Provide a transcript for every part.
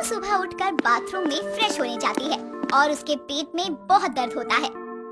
सुबह उठकर बाथरूम में फ्रेश होने जाती है और उसके पेट में बहुत दर्द होता है।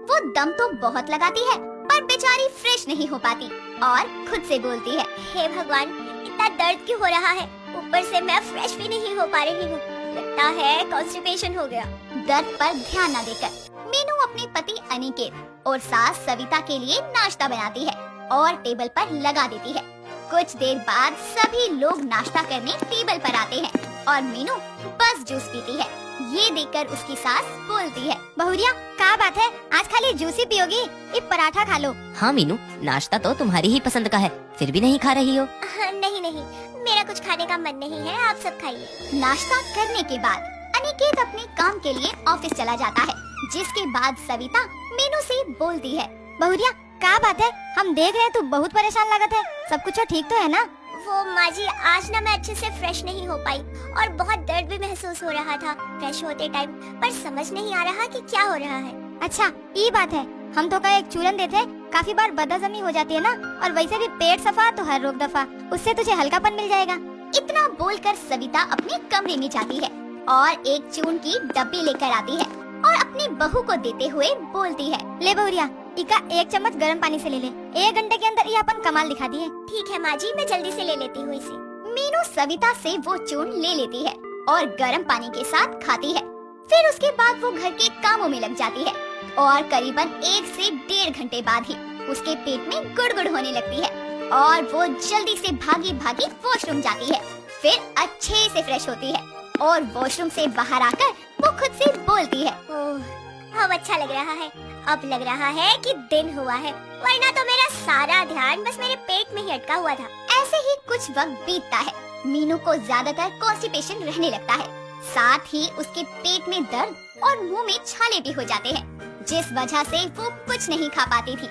वो दम तो बहुत लगाती है पर बेचारी फ्रेश नहीं हो पाती और खुद से बोलती है, हे भगवान, इतना दर्द क्यों हो रहा है? ऊपर से मैं फ्रेश भी नहीं हो पा रही हूँ। लगता है कॉन्स्टिपेशन हो गया। दर्द पर ध्यान न देकर मीनू अपने पति अनिकेत और सास सविता के लिए नाश्ता बनाती है और टेबल पर लगा देती है। कुछ देर बाद सभी लोग नाश्ता करने टेबल पर आते हैं और मीनू बस जूस पीती है। ये देखकर उसकी सास बोलती है, बहुरिया, क्या बात है, आज खाली जूस ही पियोगी? एक पराठा खा लो। हाँ मीनू, नाश्ता तो तुम्हारी ही पसंद का है, फिर भी नहीं खा रही हो? नहीं नहीं, मेरा कुछ खाने का मन नहीं है, आप सब खाइए। नाश्ता करने के बाद अनिकेत अपने काम के लिए ऑफिस चला जाता है, जिसके बाद सविता मीनू से बोलती है, बहुरिया, क्या बात है, हम देख रहे हैं तू बहुत परेशान लगत है, सब कुछ ठीक तो है ना? वो माँ जी, आज ना मैं अच्छे से फ्रेश नहीं हो पाई और बहुत दर्द भी महसूस हो रहा था फ्रेश होते टाइम, पर समझ नहीं आ रहा कि क्या हो रहा है। अच्छा, ये बात है, हम तो का एक चूरन देते हैं, काफी बार बदहजमी हो जाती है ना, और वैसे भी पेट सफा तो हर रोग दफा, उससे तुझे हल्कापन मिल जाएगा। इतना बोलकर सविता अपने कमरे में जाती है और एक चून की डब्बी लेकर आती है और अपनी बहू को देते हुए बोलती है, ले बहुरिया, इका एक चम्मच गर्म पानी से ले ले, 1 घंटे के अंदर ये अपन कमाल दिखा दी है। ठीक है माँ जी, मैं जल्दी से ले लेती हूँ इसे। मीनू सविता से वो चून ले लेती है और गर्म पानी के साथ खाती है। फिर उसके बाद वो घर के कामों में लग जाती है और करीबन 1 से 1.5 घंटे बाद ही उसके पेट में गुड़गुड़ होने लगती है और वो जल्दी से भागी भागी वॉशरूम जाती है। फिर अच्छे से फ्रेश होती है और वॉशरूम से बाहर आकर वो खुद से बोलती है, ओह, अब अच्छा लग रहा है, अब लग रहा है कि दिन हुआ है, वरना तो मेरा सारा ध्यान बस मेरे पेट में ही अटका हुआ था। ऐसे ही कुछ वक्त बीतता है। मीनू को ज्यादातर कॉन्स्टिपेशन रहने लगता है, साथ ही उसके पेट में दर्द और मुंह में छाले भी हो जाते हैं, जिस वजह से वो कुछ नहीं खा पाती थी।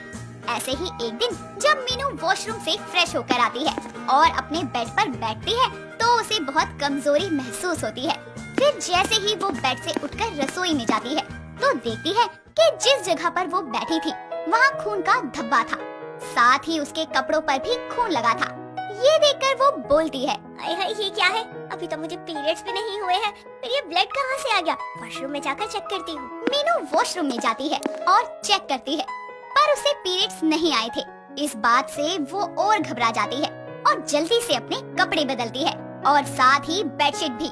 ऐसे ही एक दिन जब मीनू वॉशरूम से फ्रेश होकर आती है और अपने बेड पर बैठती है तो उसे बहुत कमजोरी महसूस होती है। फिर जैसे ही वो बेड से उठकर रसोई में जाती है तो देखती है कि जिस जगह पर वो बैठी थी वहाँ खून का धब्बा था, साथ ही उसके कपड़ों पर भी खून लगा था। ये देखकर वो बोलती है, अरे ये क्या है, अभी तो मुझे पीरियड्स भी नहीं हुए हैं, फिर ये ब्लड कहाँ से आ गया? वॉशरूम में जाकर चेक करती हूँ। मीनू वॉशरूम में जाती है और चेक करती है, पर उसे पीरियड्स नहीं आए थे। इस बात से वो और घबरा जाती है और जल्दी से अपने कपड़े बदलती है और साथ ही बेडशीट भी।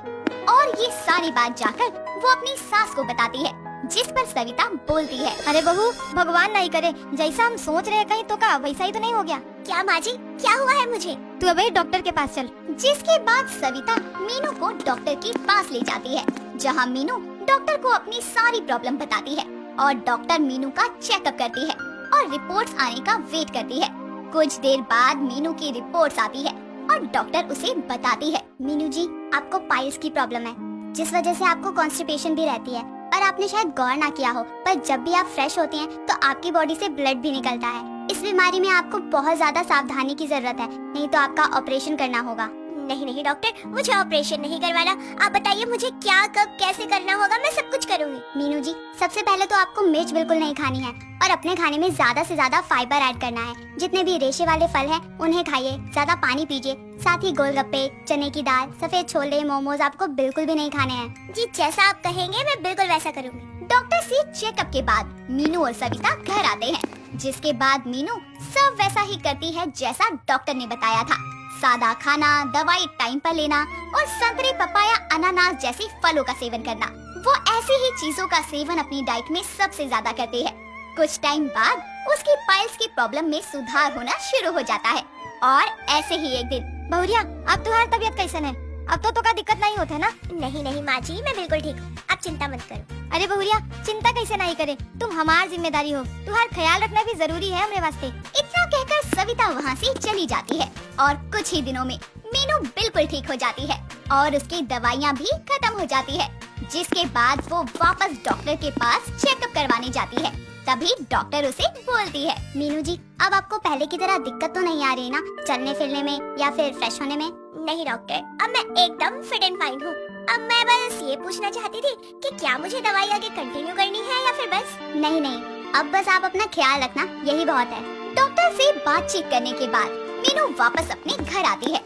और ये सारी बात जाकर वो अपनी सास को बताती है, जिस पर सविता बोलती है, अरे बहू, भगवान नहीं करे, जैसा हम सोच रहे हैं कहीं तो का वैसा ही तो नहीं हो गया? क्या माँ जी, क्या हुआ है मुझे? तू अभी डॉक्टर के पास चल। जिसके बाद सविता मीनू को डॉक्टर के पास ले जाती है, जहाँ मीनू डॉक्टर को अपनी सारी प्रॉब्लम बताती है और डॉक्टर मीनू का चेकअप करती है और रिपोर्ट्स आने का वेट करती है। कुछ देर बाद मीनू की रिपोर्ट्स आती है और डॉक्टर उसे बताती है, मीनू जी, आपको पाइल्स की प्रॉब्लम है, जिस वजह से आपको कॉन्स्टिपेशन भी रहती है, पर आपने शायद गौर ना किया हो, पर जब भी आप फ्रेश होती हैं तो आपकी बॉडी से ब्लड भी निकलता है। इस बीमारी में आपको बहुत ज्यादा सावधानी की जरूरत है, नहीं तो आपका ऑपरेशन करना होगा। नहीं नहीं डॉक्टर, मुझे ऑपरेशन नहीं करवाना, आप बताइए मुझे क्या, कब, कैसे करना होगा, मैं सब कुछ करूंगी। मीनू जी, सबसे पहले तो आपको मिर्च बिल्कुल नहीं खानी है और अपने खाने में ज्यादा से ज्यादा फाइबर ऐड करना है। जितने भी रेशे वाले फल हैं उन्हें खाइए, ज्यादा पानी पीजिए, साथ ही गोलगप्पे, चने की दाल, सफेद छोले, मोमोज आपको बिल्कुल भी नहीं खाने हैं। जी, जैसा आप कहेंगे मैं बिल्कुल वैसा करूंगी। डॉक्टर से चेकअप के बाद मीनू और सविता घर आते हैं, जिसके बाद मीनू सब वैसा ही करती है जैसा डॉक्टर ने बताया था। सादा खाना, दवाई टाइम पर लेना और संतरे, पपाया, अनानास जैसे फलों का सेवन करना। वो ऐसी ही चीजों का सेवन अपनी डाइट में सबसे ज्यादा करती है। कुछ टाइम बाद उसकी पाइल्स की प्रॉब्लम में सुधार होना शुरू हो जाता है और ऐसे ही एक दिन, बहुरिया, अब तुम्हारी तबीयत कैसन है? अब तो का दिक्कत नहीं होता है ना? नहीं नहीं माँ जी, मैं बिल्कुल ठीक हूँ, आप चिंता मत करो। अरे बहुरिया, चिंता कैसे नहीं करे, तुम हमारी जिम्मेदारी हो, तुम्हारा ख्याल रखना भी जरूरी है हमारे वास्ते। इतना कहकर सविता वहाँ से चली जाती है और कुछ ही दिनों में मीनू बिल्कुल ठीक हो जाती है और उसकी दवाइयाँ भी खत्म हो जाती है। जिसके बाद वो वापस डॉक्टर के पास चेकअप करवाने जाती है। तभी डॉक्टर उसे बोलती है, मीनू जी, अब आपको पहले की तरह दिक्कत तो नहीं आ रही ना, चलने फिरने में या फिर फ्रेश होने में? नहीं डॉक्टर, अब मैं एकदम फिट एंड फाइन हूँ। अब मैं बस ये पूछना चाहती थी कि क्या मुझे दवाई आगे कंटिन्यू करनी है या फिर बस? नहीं नहीं, अब बस आप अपना ख्याल रखना, यही बहुत है। डॉक्टर से बातचीत करने के बाद मीनू वापस अपने घर आती है।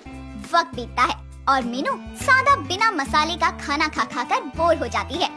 वक्त बीतता है और मीनू सादा बिना मसाले का खाना खा खा कर बोर हो जाती है।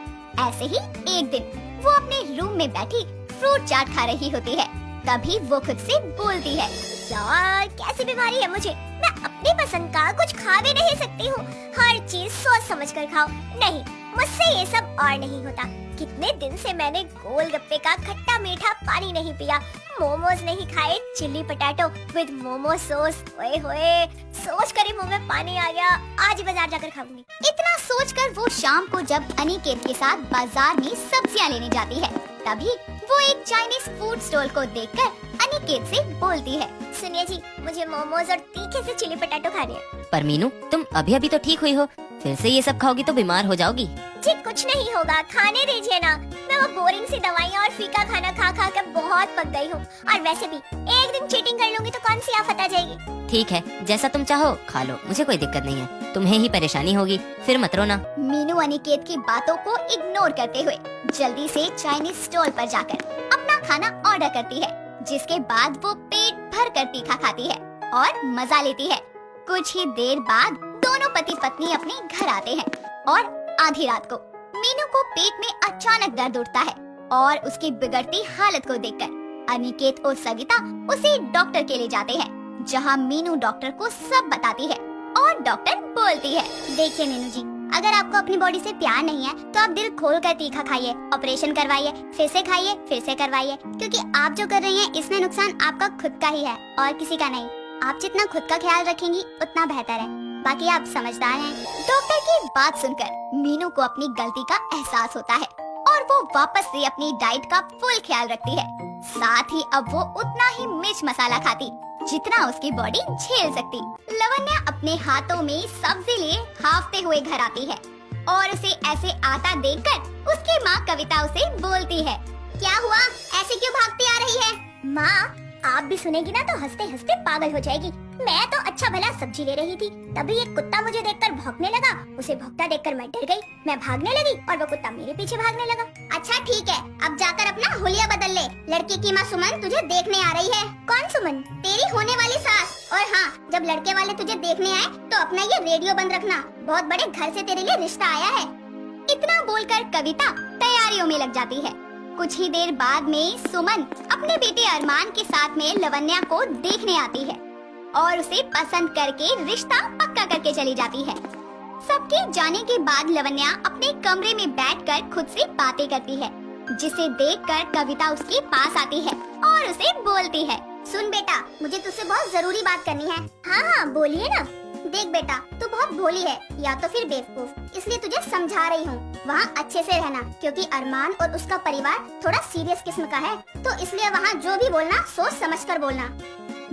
ऐसे ही एक दिन वो अपने रूम में बैठी फ्रूट चाट खा रही होती है। तभी वो खुद से बोलती है, यार कैसी बीमारी है मुझे, मैं अपनी पसंद का कुछ खा भी नहीं सकती हूँ। हर चीज सोच समझ कर खाओ। नहीं, मुझसे ये सब और नहीं होता। कितने दिन से मैंने गोलगप्पे का खट्टा मीठा पानी नहीं पिया, मोमोज नहीं खाए, chilli potato with momo sauce. ओए होए, सोच कर ही मुंह में पानी आ गया। आज ही बाजार जाकर खाऊंगी। इतना सोचकर वो शाम को जब अनिकेत के साथ बाजार में सब्जियां लेने जाती है, तभी वो एक चाइनीज फूड स्टॉल को देखकर अनिकेत से बोलती है, सुनिए जी, मुझे मोमोज और तीखे से चिली पोटैटो खाने हैं। पर मीनू, तुम अभी तो ठीक हुई हो, फिर से ये सब खाओगी तो बीमार हो जाओगी। जी कुछ नहीं होगा, खाने दीजिए ना। मैं वो बोरिंग सी दवाइयाँ और फीका खाना खा खा कर बहुत पक गई हूँ। और वैसे भी एक दिन चीटिंग कर लूंगी तो कौन सी आफत आ जाएगी। ठीक है, जैसा तुम चाहो खा लो, मुझे कोई दिक्कत नहीं है। तुम्हें ही परेशानी होगी, फिर मत रोना। मीनू अनिकेत की बातों को इग्नोर करते हुए जल्दी से चाइनीज स्टॉल पर जाकर अपना खाना ऑर्डर करती है, जिसके बाद वो पेट भर कर तीखा खाती है और मजा लेती है। कुछ ही देर बाद दोनों पति पत्नी अपने घर आते हैं और आधी रात को मीनू को पेट में अचानक दर्द उठता है और उसकी बिगड़ती हालत को देखकर अनिकेत और सविता उसे डॉक्टर के लिए जाते हैं, जहां मीनू डॉक्टर को सब बताती है और डॉक्टर बोलती है, देखिए मीनू जी, अगर आपको अपनी बॉडी से प्यार नहीं है तो आप दिल खोल कर तीखा खाइए, ऑपरेशन करवाइए, फिर से खाइए, फिर से करवाइए, क्योंकि आप जो कर रही हैं इसमें नुकसान आपका खुद का ही है और किसी का नहीं। आप जितना खुद का ख्याल रखेंगी उतना बेहतर है, बाकी आप समझदार हैं। डॉक्टर की बात सुनकर मीनू को अपनी गलती का एहसास होता है और वो वापस से अपनी डाइट का फुल ख्याल रखती है। साथ ही अब वो उतना ही मिर्च मसाला खाती जितना उसकी बॉडी झेल सकती। लवन्या अपने हाथों में सब्जी लिए हाफते हुए घर आती है और उसे ऐसे आता देखकर उसकी माँ कविता उसे बोलती है, क्या हुआ, ऐसे क्यों भागती आ रही है? माँ, आप भी सुनेगी ना तो हंसते हंसते पागल हो जाएगी। मैं तो अच्छा भला सब्जी ले रही थी, तभी एक कुत्ता मुझे देखकर भौंकने लगा। उसे भौंकता देखकर मैं डर गई, मैं भागने लगी और वो कुत्ता मेरे पीछे भागने लगा। अच्छा ठीक है, अब जाकर अपना हुलिया बदल ले। लड़की की माँ सुमन तुझे देखने आ रही है। कौन सुमन? तेरी होने वाली सास। और हाँ, जब लड़के वाले तुझे देखने आए तो अपना ये रेडियो बंद रखना, बहुत बड़े घर से तेरे लिए रिश्ता आया है। इतना बोलकर कविता तैयारियों में लग जाती है। कुछ ही देर बाद में सुमन अपने बेटे अरमान के साथ में लवन्या को देखने आती है और उसे पसंद करके रिश्ता पक्का करके चली जाती है। सबके जाने के बाद लवन्या अपने कमरे में बैठकर खुद से बातें करती है, जिसे देखकर कविता उसके पास आती है और उसे बोलती है, सुन बेटा, मुझे तुझसे बहुत जरूरी बात करनी है। हाँ हाँ बोलिए ना। देख बेटा, तू बहुत भोली है या तो फिर बेवकूफ, इसलिए तुझे समझा रही हूँ। वहाँ अच्छे से रहना, क्योंकि अरमान और उसका परिवार थोड़ा सीरियस किस्म का है, तो इसलिए वहाँ जो भी बोलना सोच समझ कर बोलना।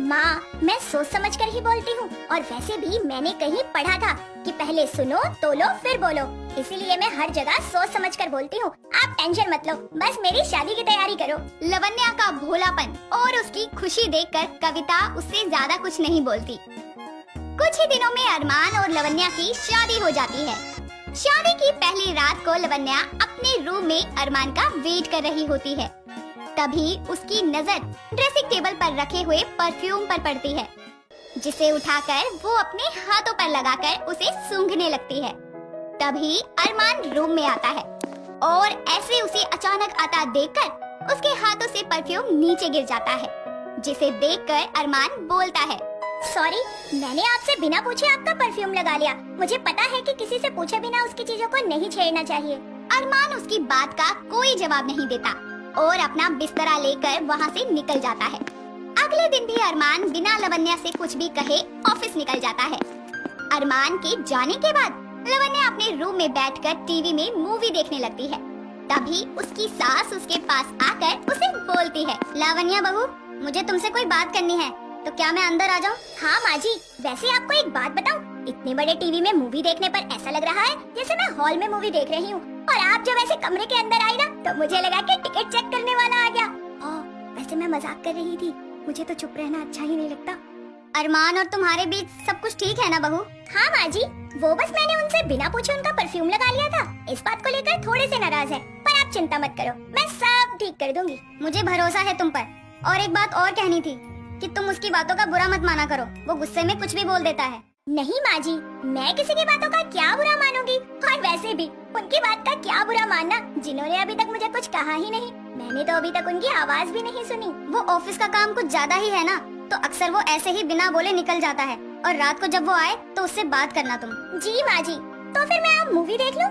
माँ, मैं सोच समझ कर ही बोलती हूँ, और वैसे भी मैंने कहीं पढ़ा था कि पहले सुनो तोलो फिर बोलो, इसीलिए मैं हर जगह सोच समझ कर बोलती हूँ। आप टेंशन मत लो, बस मेरी शादी की तैयारी करो। लवन्या का भोलापन और उसकी खुशी देखकर कविता उससे ज्यादा कुछ नहीं बोलती। कुछ ही दिनों में अरमान और लवन्या की शादी हो जाती है। शादी की पहली रात को लवन्या अपने रूम में अरमान का वेट कर रही होती है। तभी उसकी नजर ड्रेसिंग टेबल पर रखे हुए परफ्यूम पर पड़ती है, जिसे उठाकर वो अपने हाथों पर लगाकर उसे सूंघने लगती है। तभी अरमान रूम में आता है और ऐसे उसे अचानक आता देखकर उसके हाथों से परफ्यूम नीचे गिर जाता है, जिसे देखकर अरमान बोलता है, सॉरी, मैंने आपसे बिना पूछे आपका परफ्यूम लगा लिया। मुझे पता है कि किसी से पूछे बिना उसकी चीजों को नहीं छेड़ना चाहिए। अरमान उसकी बात का कोई जवाब नहीं देता और अपना बिस्तरा लेकर वहाँ से निकल जाता है। अगले दिन भी अरमान बिना लवन्या से कुछ भी कहे ऑफिस निकल जाता है। अरमान के जाने के बाद लवन्या अपने रूम में बैठकर टीवी में मूवी देखने लगती है। तभी उसकी सास उसके पास आकर उसे बोलती है, लावण्या बहू, मुझे तुमसे कोई बात करनी है, तो क्या मैं अंदर आ जाऊँ? हाँ माँ जी, वैसे आपको एक बात बताऊँ, इतने बड़े टीवी में मूवी देखने पर ऐसा लग रहा है जैसे मैं हॉल में मूवी देख रही हूँ, और आप जब ऐसे कमरे के अंदर आई ना तो मुझे लगा कि टिकट चेक करने वाला आ गया। वैसे मैं मजाक कर रही थी, मुझे तो चुप रहना अच्छा ही नहीं लगता। अरमान और तुम्हारे बीच सब कुछ ठीक है ना बहू? हाँ माँ जी, वो बस मैंने उनसे बिना पूछे उनका परफ्यूम लगा लिया था, इस बात को लेकर थोड़े से नाराज है, पर आप चिंता मत करो, मैं सब ठीक कर दूंगी। मुझे भरोसा है तुम पर। और एक बात और कहनी थी कि तुम उसकी बातों का बुरा मत माना करो, वो गुस्से में कुछ भी बोल देता है। नहीं माँ जी, मैं किसी की बातों का क्या बुरा मानूंगी, और वैसे भी उनकी बात का क्या बुरा मानना जिन्होंने अभी तक मुझे कुछ कहा ही नहीं। मैंने तो अभी तक उनकी आवाज भी नहीं सुनी। वो ऑफिस का काम कुछ ज्यादा ही है ना, तो अक्सर वो ऐसे ही बिना बोले निकल जाता है, और रात को जब वो आए तो उससे बात करना तुम। जी माँ जी, तो फिर मैं अब मूवी देख लूं?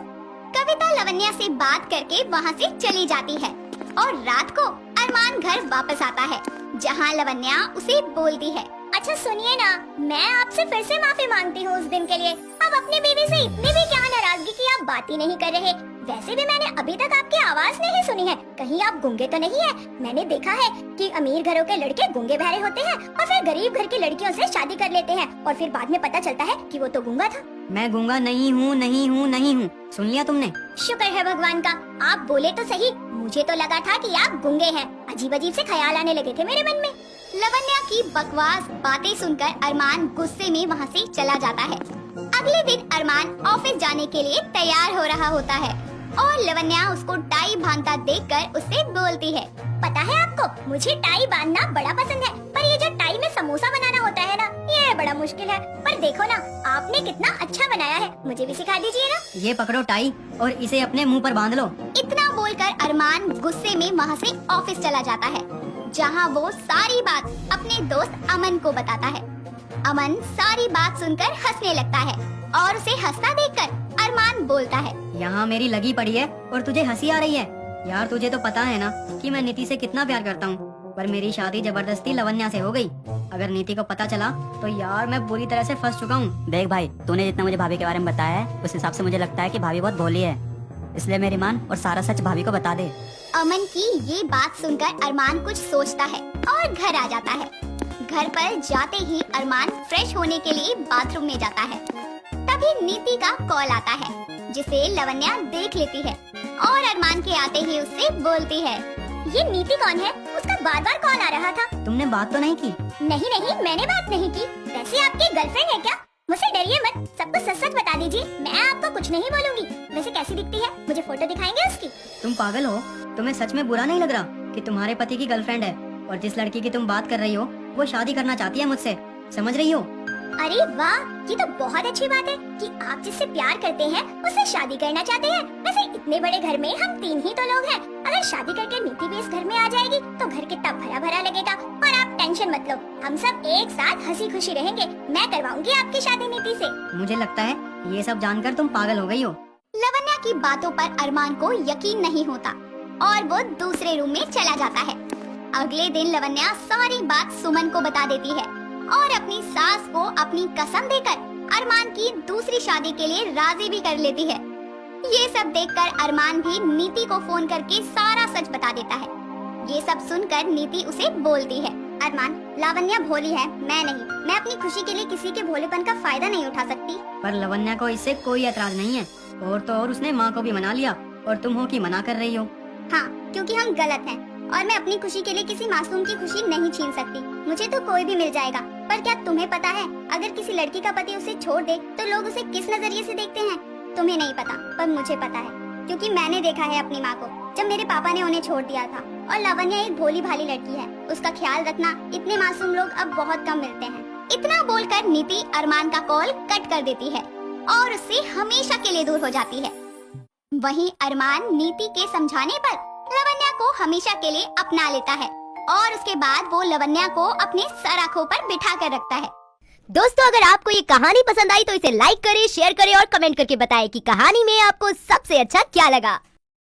कविता लवन्या से बात करके वहाँ से चली जाती है, और रात को अरमान घर वापस आता है, जहाँ लवन्या उसे बोलती है, अच्छा सुनिए ना, मैं आपसे फिर से माफी मांगती हूँ उस दिन के लिए। अब अपनी बीवी से इतनी भी क्या नाराजगी की आप बात ही नहीं कर रहे। वैसे भी मैंने अभी तक आपकी आवाज नहीं सुनी है, कहीं आप गूंगे तो नहीं है? मैंने देखा है कि अमीर घरों के लड़के गूंगे बहरे होते हैं और फिर गरीब घर की लड़कियों से शादी कर लेते हैं, और फिर बाद में पता चलता है कि वो तो गूंगा था। मैं गूंगा नहीं हूँ, नहीं हूँ, नहीं हूँ। सुन लिया तुमने? शुक्र है भगवान का, आप बोले तो सही। मुझे तो लगा था कि आप गूंगे हैं। अजीब अजीब से ख्याल आने लगे थे मेरे मन में। लवन्या की बकवास बातें सुनकर अरमान गुस्से में वहाँ से चला जाता है। अगले दिन अरमान ऑफिस जाने के लिए तैयार हो रहा होता है, और लवन्या उसको टाई बांधता देखकर उससे बोलती है, पता है आपको, मुझे टाई बांधना बड़ा पसंद है, पर ये जो टाई में समोसा बनाना होता है ना, ये बड़ा मुश्किल है। पर देखो ना, आपने कितना अच्छा बनाया है, मुझे भी सिखा दीजिए ना। ये पकड़ो टाई और इसे अपने मुंह पर बांध लो। इतना बोलकर अरमान गुस्से में वहाँ से ऑफिस चला जाता है, जहाँ वो सारी बात अपने दोस्त अमन को बताता है। अमन सारी बात सुनकर हंसने लगता है, और उसे हंसता देखकर अरमान बोलता है, यहाँ मेरी लगी पड़ी है और तुझे हंसी आ रही है। यार तुझे तो पता है ना कि मैं नीति से कितना प्यार करता हूँ, पर मेरी शादी जबरदस्ती लवन्या से हो गई। अगर नीति को पता चला तो यार मैं बुरी तरह से फंस चुका हूँ। देख भाई, तूने जितना मुझे भाभी के बारे में बताया है, उस हिसाब से मुझे लगता है कि भाभी बहुत भोली है, इसलिए मेरी मान और सारा सच भाभी को बता दे। अमन की ये बात सुनकर अरमान कुछ सोचता है और घर आ जाता है। घर पर जाते ही अरमान फ्रेश होने के लिए बाथरूम में जाता है। तभी नीति का कॉल आता है, जिसे लवन्या देख लेती है, और अरमान के आते ही उससे बोलती है, ये नीति कौन है? उसका बार बार कॉल आ रहा था। तुमने बात तो नहीं की? नहीं नहीं, मैंने बात नहीं की। वैसे आपकी गर्लफ्रेंड है क्या? मुझसे डरिए मत, सब कुछ सच सच बता दीजिए, मैं आपको कुछ नहीं बोलूंगी। वैसे कैसी दिखती है, मुझे फोटो दिखाएंगे उसकी? तुम पागल हो? तुम्हें सच में बुरा नहीं लग रहा कि तुम्हारे पति की गर्लफ्रेंड है, और जिस लड़की की तुम बात कर रही हो वो शादी करना चाहती है मुझसे, समझ रही हो? अरे वाह, ये तो बहुत अच्छी बात है कि आप जिससे प्यार करते हैं उससे शादी करना चाहते हैं। वैसे इतने बड़े घर में हम 3 ही तो लोग हैं। अगर शादी करके नीति भी इस घर में आ जाएगी तो घर कितना भरा भरा लगेगा। और आप टेंशन मत लो, हम सब एक साथ हंसी खुशी रहेंगे। मैं करवाऊंगी आपकी शादी नीति से। मुझे लगता है ये सब जानकर तुम पागल हो गई हो। लवन्या की बातों पर अरमान को यकीन नहीं होता, और वो दूसरे रूम में चला जाता है। अगले दिन लवन्या सारी बात सुमन को बता देती है, और अपनी सास को अपनी कसम देकर अरमान की दूसरी शादी के लिए राजी भी कर लेती है। ये सब देखकर अरमान भी नीति को फोन करके सारा सच बता देता है। ये सब सुनकर नीति उसे बोलती है, अरमान, लावण्या भोली है, मैं नहीं। मैं अपनी खुशी के लिए किसी के भोलेपन का फायदा नहीं उठा सकती। पर लवन्या को इससे कोई एतराज नहीं है, और तो और उसने माँ को भी मना लिया, और तुम हो कि मना कर रही हो। हाँ, क्योंकि हम गलत हैं, और मैं अपनी खुशी के लिए किसी मासूम की खुशी नहीं छीन सकती। मुझे तो कोई भी मिल जाएगा, पर क्या तुम्हें पता है, अगर किसी लड़की का पति उसे छोड़ दे तो लोग उसे किस नजरिए से देखते हैं? तुम्हें नहीं पता, पर मुझे पता है, क्योंकि मैंने देखा है अपनी माँ को जब मेरे पापा ने उन्हें छोड़ दिया था। और लावण्या एक भोली भाली लड़की है, उसका ख्याल रखना इतने मासूम लोग अब बहुत कम मिलते हैं। इतना बोलकर नीति अरमान का कॉल कट कर देती है, और उससे हमेशा के लिए दूर हो जाती है। वहीं अरमान नीति के समझाने पर लवन्या को हमेशा के लिए अपना लेता है, और उसके बाद वो लवन्या को अपने सर आंखों पर बिठा कर रखता है। दोस्तों, अगर आपको ये कहानी पसंद आई तो इसे लाइक करें, शेयर करें और कमेंट करके बताएं कि कहानी में आपको सबसे अच्छा क्या लगा।